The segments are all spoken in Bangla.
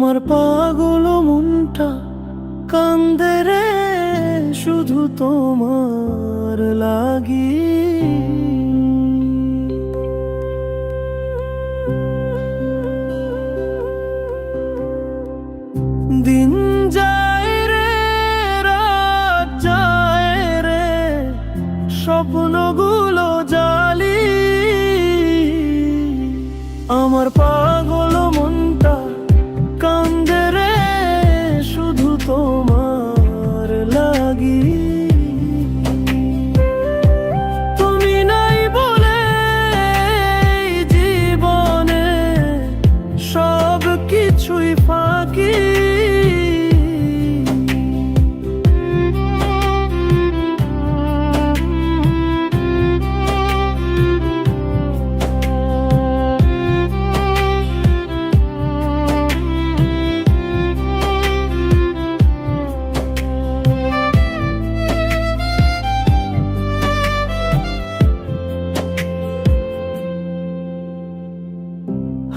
আমার পাগল মনটা কান্দে রে শুধু তোমার লাগি। দিন যায় রে রাত যায় রে স্বপ্নগুলো জালি। আমার পাগল মনটা কান্দে রে শুধু তোমার লাগি। তুমি নাই বলে জীবনে সব কিছুই ফাঁকি।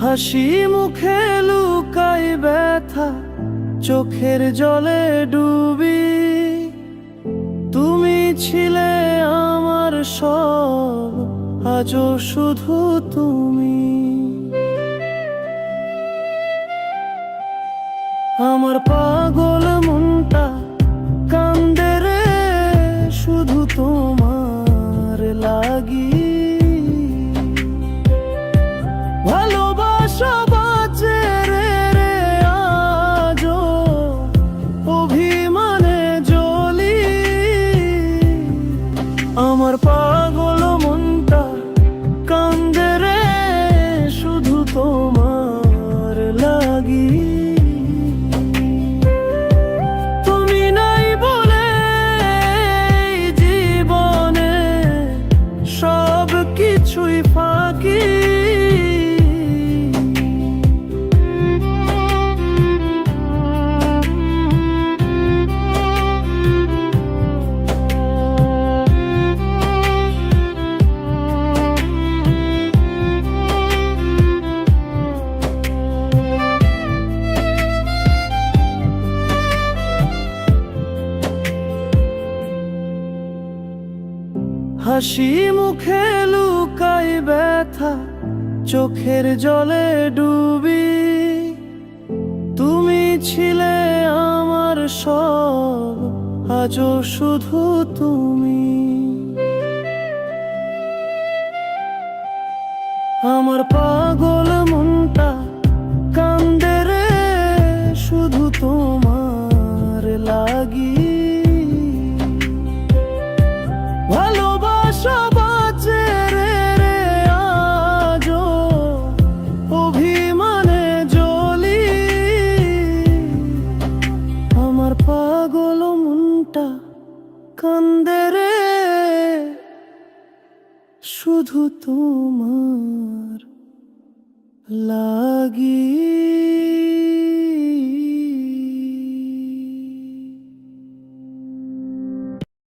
হাসি মুখে লুকাই ব্যথা চোখের জলে ডুবি। তুমি ছিলে আমার সব, আজও শুধু তুমি। আমার পাগল মনটা কান্দে রে শুধু তোমার লাগি। ভালোবাসা বাঁচে রে আজও অভিমানে জ্বলি। আমার পাগল মনটা কান্দে রে শুধু তোমার লাগি। তুমি নাই বলে জীবনে সব কিছুই ফাঁকি। হাসি মুখে লুকাই ব্যথা চোখের জলে ডুবি। তুমি ছিলে আমার সব, আজও শুধু তুমি। আমার পাগল মনটা কান্দে রে শুধু তোমার লাগি। ভালোবাসা বাঁচে রে আজও অভিমানে জ্বলি। আমার পাগল মনটা কান্দে রে শুধু তোমার লাগি।